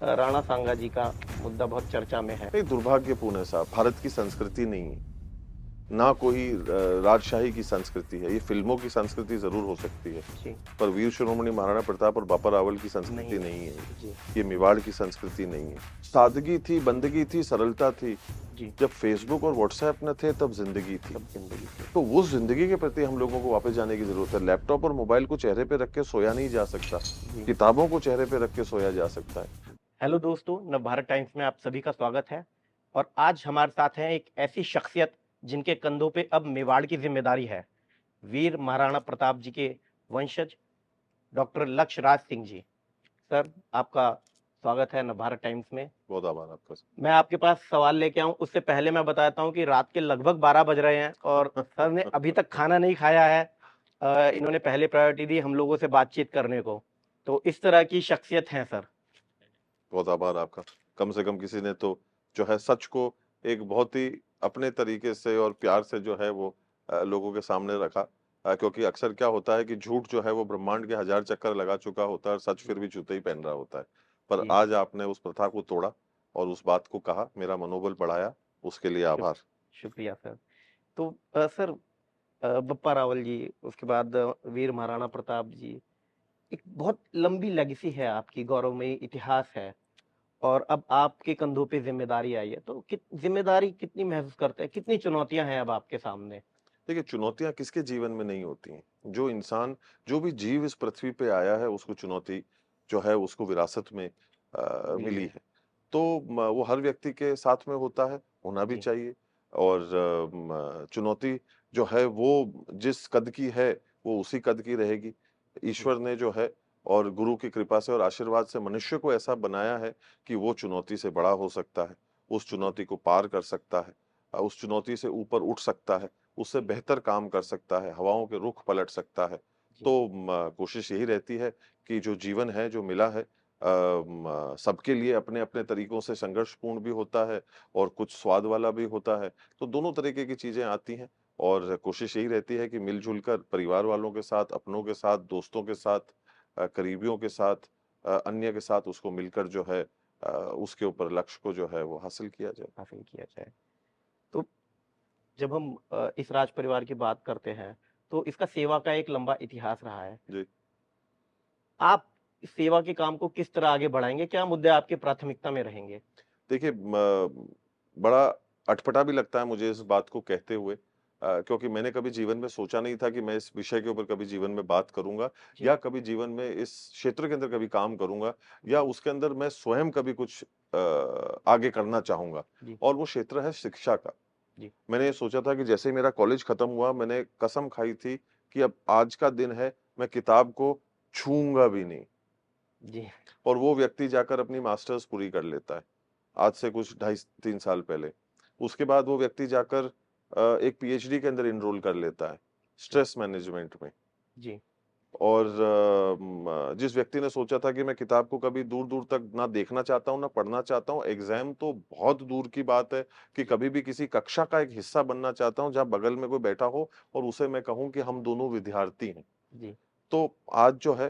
राणा सांगा जी का मुद्दा बहुत चर्चा में है। नहीं, दुर्भाग्यपूर्ण है साहब, भारत की संस्कृति नहीं है, ना कोई राजशाही की संस्कृति है। ये फिल्मों की संस्कृति जरूर हो सकती है, जी, पर वीर शिरोमणि महाराणा प्रताप और बापा रावल की नहीं संस्कृति है। नहीं है। जी, ये मेवाड़ की संस्कृति नहीं है। सादगी थी, बंदगी थी, सरलता थी। जी, जब फेसबुक और व्हाट्सएप न थे तब जिंदगी थी। तब ज़िंदगी थी। तो उस जिंदगी के प्रति हम लोगों को वापस जाने की जरूरत है। लैपटॉप और मोबाइल को चेहरे पे रख के सोया नहीं जा सकता, जी। किताबों को चेहरे पे रख के सोया जा सकता है। हेलो दोस्तों, नवभारत टाइम्स में आप सभी का स्वागत है। और आज हमारे साथ हैं एक ऐसी शख्सियत जिनके कंधों पे अब मेवाड़ की ज़िम्मेदारी है। वीर महाराणा प्रताप जी के वंशज डॉक्टर लक्ष्य राज सिंह जी। सर, आपका स्वागत है नवभारत टाइम्स में। बहुत आभार आपका। मैं आपके पास सवाल लेके आऊँ उससे पहले मैं बताता हूँ कि रात के लगभग 12 बज रहे हैं और सर ने अभी तक खाना नहीं खाया है। इन्होंने पहले प्रायोरिटी दी हम लोगों से बातचीत करने को। तो इस तरह की शख्सियत हैं सर। बहुत आभार आपका। कम से कम किसी ने तो जो है सच को एक बहुत ही अपने तरीके से और प्यार से जो है वो लोगों के सामने रखा। क्योंकि अक्सर क्या होता है कि झूठ जो है वो ब्रह्मांड के हजार चक्कर लगा चुका होता है और सच फिर भी जूते ही पहन रहा होता है। पर जी, आज आपने उस प्रथा को तोड़ा और उस बात को कहा, मेरा मनोबल बढ़ाया, उसके लिए शुक आभार। शुक्रिया सर। तो सर, बप्पा रावल जी, उसके बाद वीर महाराणा प्रताप जी, एक बहुत लंबी लेगेसी है आपकी, गौरवमयी इतिहास है और अब आपके कंधों पे ज़िम्मेदारी आई है। तो कित ज़िम्मेदारी कितनी महसूस करते हैं? कितनी चुनौतियाँ हैं अब आपके सामने? देखिए, चुनौतियां किसके जीवन में नहीं होती हैं। जो इंसान, जो भी जीव इस पृथ्वी पे आया है, उसको चुनौती जो है उसको विरासत में मिली मिली है। है। तो वो हर व्यक्ति के साथ में होता है, होना भी जी, चाहिए। और चुनौती जो है वो जिस कद की है वो उसी कद की रहेगी। जी, ईश्वर ने जो है और गुरु की कृपा से और आशीर्वाद से मनुष्य को ऐसा बनाया है कि वो चुनौती से बड़ा हो सकता है, उस जी, चुनौती को पार कर सकता है, उस चुनौती से ऊपर उठ सकता है, उससे जी, बेहतर काम कर सकता है, हवाओं के रुख पलट सकता है। जी, तो कोशिश यही रहती है कि जो जीवन है, जो मिला है, सबके लिए अपने-अपने तरीकों से संघर्षपूर्ण भी होता है और कुछ स्वाद वाला भी होता है। तो दोनों तरीके की चीज़ें आती हैं और कोशिश यही रहती है कि मिल-जुल कर परिवार वालों के साथ, अपनों के साथ, दोस्तों के साथ, करीबियों के साथ, अन्य के साथ उसको मिलकर जो है उसके ऊपर लक्ष्य को जो है वो हासिल किया जाए। हासिल किया जाए। तो जब हम इस राज परिवार की बात करते हैं, तो इसका सेवा का एक लंबा इतिहास रहा है। जी। आप इस सेवा के काम को किस तरह आगे बढ़ाएँगे? क्या मुद्दे आपकी प्राथमिकता में रहेंगे? देखिए, बड़ा अटपटा भी लगता है मुझे इस बात को कहते हुए, क्योंकि मैंने कभी जीवन में सोचा नहीं था कि मैं इस विषय के ऊपर कभी जीवन में बात करूँगा जी, या कभी जीवन में इस क्षेत्र के अंदर कभी काम करूँगा या जी, उसके अंदर मैं स्वयं कभी कुछ आगे करना चाहूँगा। जी, और वो क्षेत्र है शिक्षा का। जी, मैंने ये सोचा था कि जैसे ही मेरा कॉलेज खत्म हुआ, मैंने कसम खाई थी कि अब आज का दिन है, मैं किताब को छूऊँगा भी नहीं। जी, और वो व्यक्ति जाकर अपनी मास्टर्स पूरी कर लेता है। आज से कुछ ढाई 3 साल पहले। उसके बाद वो व्यक्ति जाकर एक पीएचडी के अंदर एनरोल कर लेता है, जी, स्ट्रेस मैनेजमेंट में। जी, और जिस व्यक्ति ने सोचा था कि मैं किताब को कभी दूर-दूर तक ना देखना चाहता हूँ, ना पढ़ना चाहता हूँ, एग्ज़ाम तो बहुत दूर की बात है कि जी, कभी भी किसी कक्षा का एक हिस्सा बनना चाहता हूँ, जहाँ बगल में कोई बैठा हो और उसे मैं कहूँ कि हम दोनों विद्यार्थी हैं। जी, तो आज जो है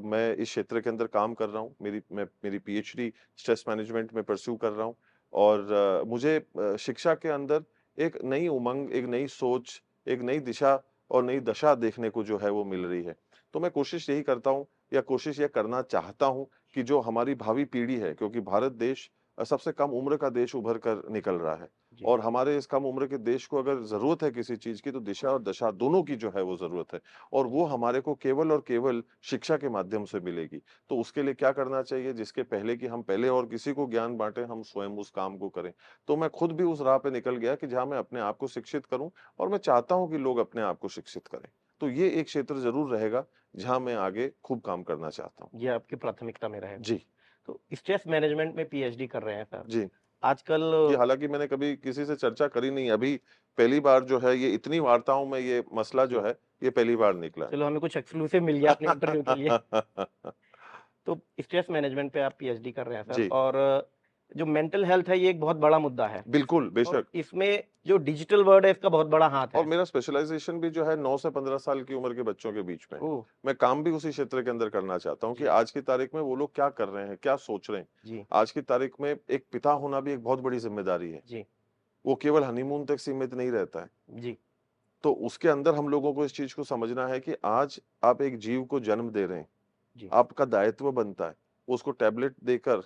मैं इस क्षेत्र के अंदर काम कर रहा हूँ। मेरी पीएचडी स्ट्रेस मैनेजमेंट में परस्यू कर रहा हूँ और मुझे शिक्षा के अंदर एक नई उमंग, एक नई सोच, एक नई दिशा और नई दशा देखने को जो है वो मिल रही है। तो मैं कोशिश यही करता हूँ या कोशिश ये करना चाहता हूँ कि जो हमारी भावी पीढ़ी है, क्योंकि भारत देश सबसे कम उम्र का देश उभर कर निकल रहा है जी, और हमारे इस कम उम्र के देश को अगर ज़रूरत है किसी चीज़ की, तो दिशा और दशा दोनों की जो है वो ज़रूरत है। और वो हमारे को केवल और केवल शिक्षा के माध्यम से मिलेगी। तो उसके लिए क्या करना चाहिए, जिसके पहले कि हम पहले और किसी को ज्ञान बाँटें, हम स्वयं उस काम को करें। तो मैं खुद भी उस राह पे निकल गया कि जहाँ मैं अपने आप को शिक्षित करूँ और मैं चाहता हूँ कि लोग अपने आप को शिक्षित करें। तो ये एक क्षेत्र ज़रूर रहेगा, जहाँ मैं आगे खूब काम करना चाहता हूँ। ये आपकी प्राथमिकता में रहेगा। जी, तो स्ट्रेस मैनेजमेंट में पीएचडी कर रहे हैं सर। जी। आजकल ये हालाँकि मैंने कभी किसी से चर्चा करी नहीं, अभी पहली बार जो है ये इतनी वार्ताओं में ये मसला जो जी, है, ये पहली बार निकला चलो हमें कुछ एक्सक्लूसिव मिल गया अपने इंटरव्यू के लिए। है। तो स्ट्रेस मैनेजमेंट पे आप पीएचडी कर रहे हैं सर जी। और जो मेंटल हेल्थ है ये एक बहुत बड़ा मुद्दा है बिल्कुल, और बेशक। इसमें जो डिजिटल वर्ल्ड है इसका बहुत बड़ा हाथ और है। मेरा स्पेशलाइज़ेशन भी जो है 9 से 15 साल की उम्र के बच्चों के बीच में है। ओह! मैं काम भी उसी क्षेत्र के अंदर करना चाहता हूँ कि जी, आज की तारीख में वो लोग क्या कर रहे हैं, क्या सोच रहे हैं। जी, आज की तारीख में एक पिता होना भी एक बहुत बड़ी ज़िम्मेदारी है। जी, वो केवल हनीमून तक सीमित नहीं रहता है। जी, तो उसके अंदर हम लोगों को इस चीज़ को समझना है कि आज आप एक जीव को जन्म दे रहे हैं, जी। आपका दायित्व बनता है, उसको टैबलेट देकर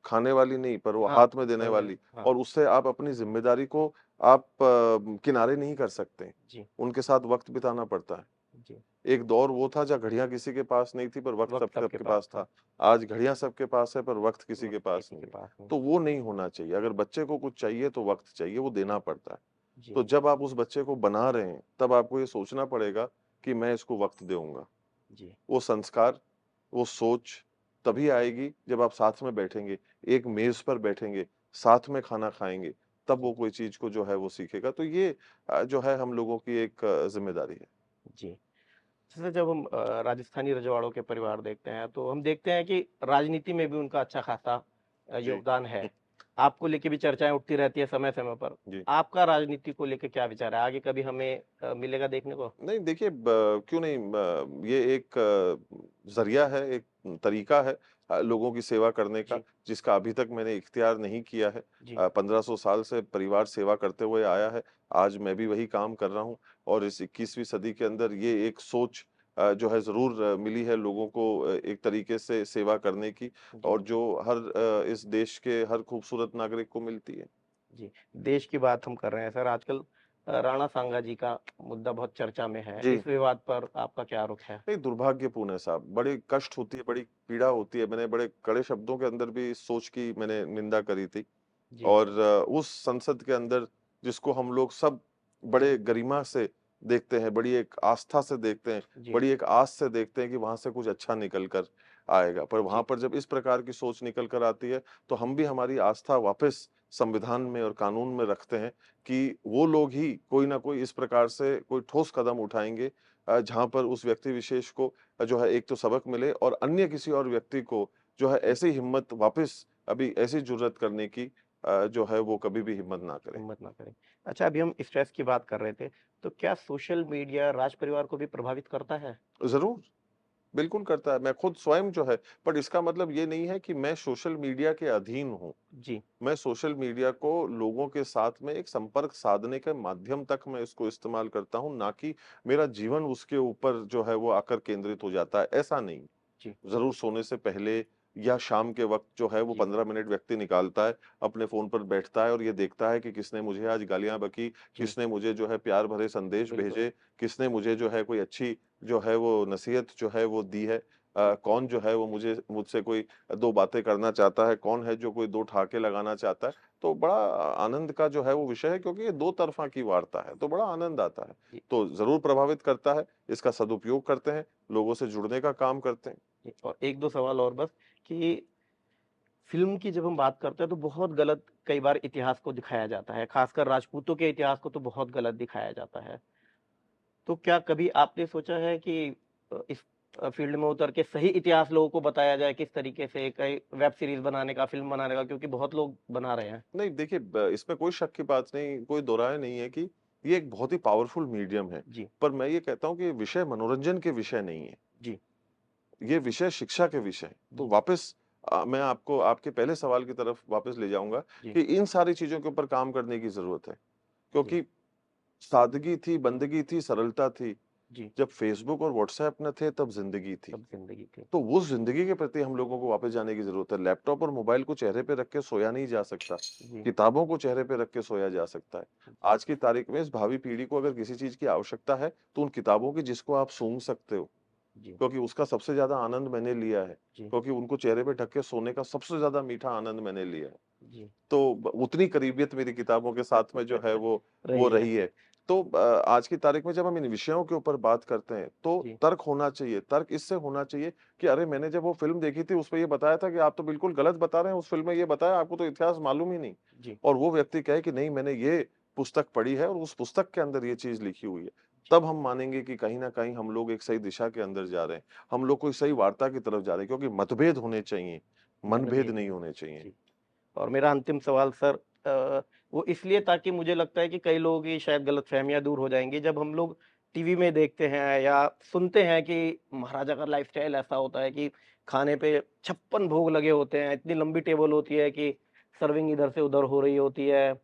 खाने वाली नहीं, पर वो हाँ, हाथ में देने समझ रहे वाली हैं। हाँ, और उससे आप अपनी ज़िम्मेदारी को आप किनारे नहीं कर सकते। जी, उनके साथ वक़्त बिताना पड़ता है। जी। एक दौर वो था जहाँ घड़ियाँ किसी के पास नहीं थी, पर वक़्त सब वक़्त सबके सबके पास पास था, था। आज घड़ियाँ सबके पास है, पर वक़्त किसी के वक़्त पास किसी नहीं के है। पास नहीं तो है। वो नहीं होना चाहिए। अगर बच्चे को कुछ चाहिए, तो वक़्त चाहिए, वो देना पड़ता है। जी, तो जब आप उस बच्चे को बना रहे हैं, तब आपको ये सोचना पड़ेगा कि मैं इसको वक़्त दूँगा। जी, वो संस्कार, वो सोच तभी आएगी जब आप साथ में बैठेंगे, एक मेज़ पर बैठेंगे, साथ में खाना खाएँगे, तब जी, वो कोई चीज़ को जो है वो सीखेगा। तो ये जो है हम लोगों की एक ज़िम्मेदारी है। जी। जैसे जब हम राजस्थानी रजवाड़ों के परिवार देखते हैं, तो हम देखते हैं कि राजनीति में भी उनका अच्छा खासा जी। योगदान हुँ, है। आपको लेके भी चर्चाएँ उठती रहती है समय-समय पर। जी। आपका राजनीति को लेके क्या विचार है? आगे कभी हमें मिलेगा देखने को? नहीं देखिए क्यों नहीं ये एक ज़रिया है, एक तरीका है लोगों की सेवा करने का, जी, जिसका अभी तक मैंने इख्तियार नहीं किया है। जी, 1500 साल से परिवार सेवा करते हुए आया है, आज मैं भी वही काम कर रहा हूँ और इस 21वीं सदी के अंदर ये एक सोच जो है ज़रूर मिली है लोगों को एक तरीके से सेवा करने की जी, और जो हर इस देश के हर खूबसूरत नागरिक को मिलती है। जी। देश की बात हम कर रहे हैं सर, आजकल राणा सांगा जी का मुद्दा बहुत चर्चा में है। जी। इस विवाद पर आपका क्या रुख है? नहीं, दुर्भाग्यपूर्ण है साहब। बड़ी कष्ट होती है, बड़ी पीड़ा होती है। मैंने बड़े कड़े शब्दों के अंदर भी इस सोच की मैंने निंदा करी थी जी, और उस संसद के अंदर जिसको हम लोग सब बड़े गरिमा से देखते हैं, बड़ी एक आस्था से देखते हैं, जी, बड़ी एक आस से देखते हैं कि वहाँ से कुछ अच्छा निकल कर आएगा। पर वहाँ जी, पर जब इस प्रकार की सोच निकल कर आती है, तो हम भी हमारी आस्था वापस संविधान में और कानून में रखते हैं कि वो लोग ही कोई ना कोई इस प्रकार से कोई ठोस कदम उठाएँगे जहाँ पर उस व्यक्ति विशेष को जो है एक तो सबक मिले और अन्य किसी और व्यक्ति को जो है जी। ऐसी हिम्मत वापस अभी ऐसी जुर्रत करने की जो है वो कभी भी हिम्मत ना करे। हिम्मत ना करें। अच्छा अभी हम स्ट्रेस की बात कर रहे थे, तो क्या सोशल मीडिया राज परिवार को भी प्रभावित करता है? ज़रूर, बिल्कुल करता है। मैं खुद स्वयं जो है बट इसका मतलब ये नहीं है कि मैं सोशल मीडिया के अधीन हूँ। जी, मैं सोशल मीडिया को लोगों के साथ में एक संपर्क साधने के माध्यम तक मैं इसको इस्तेमाल करता हूँ, ना कि मेरा जीवन उसके ऊपर जो है वो आकर केंद्रित हो जाता है, ऐसा नहीं। जी, ज़रूर सोने से पहले या शाम के वक़्त जो है वो जी, 15 मिनट व्यक्ति निकालता है, अपने फ़ोन पर बैठता है और ये देखता है कि किसने मुझे आज गालियाँ बकी, जी, किसने मुझे जो है प्यार भरे संदेश बिल्कुल। भेजे, किसने मुझे जो है कोई अच्छी जो है वो नसीहत जो है वो दी है। जी, कौन जो है वो मुझसे कोई 2 बातें करना चाहता है, कौन है जो कोई 2 ठहाके लगाना चाहता है। तो बड़ा आनंद का जो है वो विषय है क्योंकि ये दो तरफ़ा की वार्ता है, तो बड़ा आनंद आता है। जी, तो ज़रूर प्रभावित करता है, इसका सदुपयोग करते हैं, लोगों से जुड़ने का काम करते हैं। जी और 1-2 सवाल और बस कि फ़िल्म की जब हम बात करते हैं तो बहुत गलत कई बार इतिहास को दिखाया जाता है, ख़ासकर राजपूतों के इतिहास को तो बहुत गलत दिखाया जाता है। तो क्या कभी आपने सोचा है कि इस फ़ील्ड में उतर के सही इतिहास लोगों को बताया जाए किस तरीके से कई वेब सीरीज़ बनाने का, फ़िल्म बनाने का क्योंकि बहुत लोग बना रहे हैं। नहीं देखिए इसमें कोई शक की बात नहीं, कोई दो राय नहीं है कि ये एक बहुत ही पावरफुल मीडियम है। जी, पर मैं ये कहता हूँ कि ये विषय मनोरंजन के विषय नहीं है। जी, ये विषय शिक्षा के विषय हैं। तो जी, वापस मैं आपको आपके पहले सवाल की तरफ वापस ले जाऊँगा जी, कि इन सारी चीज़ों के ऊपर काम करने की ज़रूरत है। जी, क्योंकि सादगी थी, बंदगी थी, सरलता थी। जी, जब फ़ेसबुक और व्हाट्सऐप न थे तब ज़िंदगी थी। तब ज़िंदगी थी। तो उस ज़िंदगी के प्रति हम लोगों को वापस जाने की ज़रूरत है। लैपटॉप और मोबाइल को चेहरे पे रख के सोया नहीं जा सकता। जी, किताबों को चेहरे पे रख के सोया जा सकता है। जी, आज की तारीख में इस भावी पीढ़ी को अगर किसी चीज़ की आवश्यकता है, तो उन किताबों की जिसको आप सूंघ सकते हो, जी, क्योंकि उसका सबसे ज़्यादा आनंद मैंने लिया है। जी, क्योंकि उनको चेहरे पे ढक के सोने का सबसे ज़्यादा मीठा आनंद मैंने लिया है। जी। तो ब उतनी करीबियत मेरी किताबों के साथ में जो है वो रही है। रही है। तो आज की तारीख में जब हम इन विषयों के ऊपर बात करते हैं, तो जी, तर्क होना चाहिए। तर्क इससे होना चाहिए कि अरे मैंने जब वो फ़िल्म देखी थी उसमें ये बताया था कि आप तो बिल्कुल गलत बता रहे हैं, उस फ़िल्म में ये बताया आपको तो इतिहास मालूम ही नहीं। जी, और वो व्यक्ति कहे कि नहीं मैंने ये पुस्तक पढ़ी है और उस पुस्तक के अंदर ये चीज़ लिखी हुई है। जी, तब हम मानेंगे कि कहीं न कहीं हम लोग एक सही दिशा के अंदर जा रहे हैं। हम लोग कोई सही वार्ता की तरफ जा रहे हैं क्योंकि मतभेद होने चाहिए, मनभेद मनभेद नहीं नहीं। होने चाहिए। जी। और मेरा अंतिम सवाल सर वो इसलिए ताकि मुझे लगता है कि कई लोगों की शायद गलतफ़हमियाँ दूर हो जाएँगी जब हम लोग टीवी में देखते हैं या सुनते हैं कि महाराजा का लाइफ़स्टाइल ऐसा होता है कि खाने पे 56 भोग लगे होते हैं, इतनी लंबी टेबल होती है कि सर्विंग इधर से उधर हो रही होती है,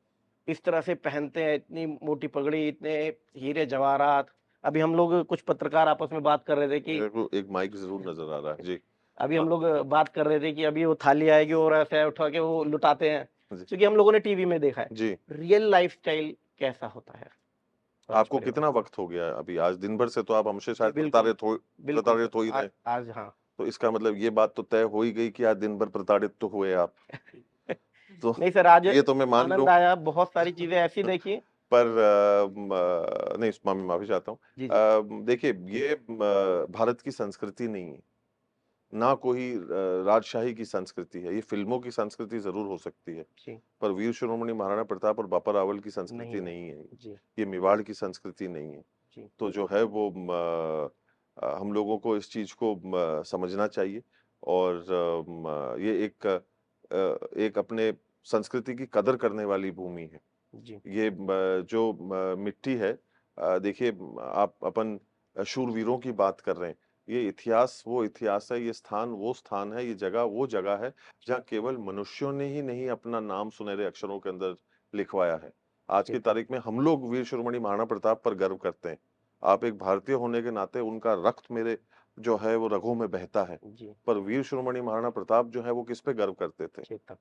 इस तरह से पहनते हैं, इतनी मोटी पगड़ी, इतने हीरे जवाहरात। अभी हम लोग कुछ पत्रकार आपस में बात कर रहे थे कि मेरे को एक माइक ज़रूर नज़र आ रहा है। जी। अभी हाँ, हम लोग बात कर रहे थे कि अभी वो थाली आएगी और ऐसे उठा के वो लुटाते हैं, जी। क्योंकि हम लोगों ने टीवी में देखा है। जी। रियल लाइफ़स्टाइल कैसा होता है राज आपको परिवार कितना का? वक़्त हो गया है अभी? आज दिन भर से तो आप हमसे जी, शायद बिल्कुल। बिल्कुल सर, प्रताड़ित हो ही रहे हैं। आज हाँ। तो इसका मतलब ये बात तो तय हो ही गई कि आज दिन भर प्रताड़ित तो हुए आप। तो नहीं सर, आज ये तो मैं मान लूँ। आनंद आया, बहुत सारी चीज़ें ऐसी देखी। पर नहीं, मैं माफ़ी चाहता हूँ। जी, जी। देखिए, ये भारत की संस्कृति नहीं है, ना कोई राजशाही की संस्कृति है। ये फ़िल्मों की संस्कृति ज़रूर हो सकती है, जी, पर वीर शिरोमणि महाराणा प्रताप और बापा रावल की संस्कृति नहीं है। नहीं है ये। जी, ये मेवाड़ की संस्कृति नहीं है। जी, तो जो है वो हम लोगों को इस चीज़ को समझना चाहिए और ये एक अपने संस्कृति की कदर करने वाली भूमि है। जी, ये जो मिट्टी है देखिए आप अपन शूरवीरों की बात कर रहे हैं। ये इतिहास वो इतिहास है, ये स्थान वो स्थान है, ये जगह वो जगह है, जहाँ केवल मनुष्यों ने ही नहीं अपना नाम सुनहरे अक्षरों के अंदर लिखवाया है। आज की ठीक है। तारीख में हम लोग वीर शिरोमणि महाराणा प्रताप पर गर्व करते हैं। आप एक भारतीय होने के नाते उनका रक्त मेरे जो है वो रगों में बहता है। जी, पर वीर शिरोमणि महाराणा प्रताप जो है वो किस पे गर्व करते थे? चेतक।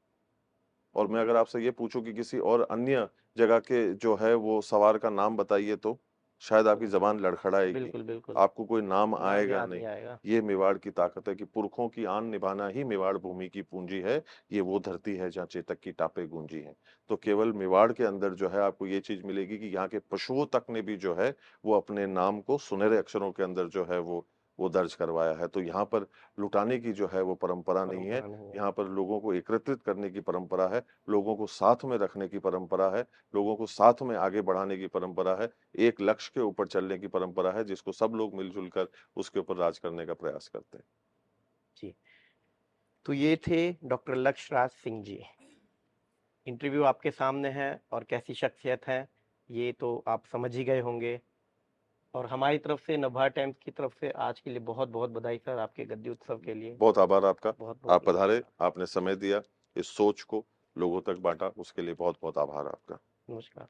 और मैं अगर आपसे ये पूछूँ कि किसी और अन्य जगह के जो है वो सवार का नाम बताइए तो शायद आपकी ज़बान लड़खड़ाएगी। बिल्कुल, बिल्कुल। आपको कोई नाम नाम आएगा याद नहीं। नहीं आएगा। ये मेवाड़ की ताकत है कि पुरखों की आन निभाना ही मेवाड़ भूमि की पूंजी है। ये वो धरती है जहाँ चेतक की टापें गूंजी हैं। तो केवल मेवाड़ के अंदर जो है आपको ये चीज़ मिलेगी कि यहाँ के पशुओं तक ने भी जो है वो अपने नाम को सुनहरे अक्षरों के अंदर जो है वो दर्ज करवाया है। तो यहाँ पर लुटाने की जो है वो परंपरा नहीं है। परंपरा नहीं है। यहाँ पर लोगों को एकत्रित करने की परंपरा है, लोगों को साथ में रखने की परंपरा है, लोगों को साथ में आगे बढ़ाने की परंपरा है, एक लक्ष्य के ऊपर चलने की परंपरा है जिसको सब लोग मिल-जुल कर उसके ऊपर राज करने का प्रयास करते हैं। जी, तो ये थे डॉक्टर लक्ष्य राज सिंह जी। इंटरव्यू आपके सामने है और कैसी शख्सियत है, ये तो आप समझ ही गए होंगे। और हमारी तरफ से नभा टाइम्स की तरफ से आज के लिए बहुत-बहुत बधाई सर आपके गद्दी उत्सव के लिए। बहुत आभार आपका। बहुत-बहुत आप पधारे, नमस्कार। आपने समय दिया, इस सोच को लोगों तक बाँटा, उसके लिए बहुत-बहुत आभार आपका। नमस्कार।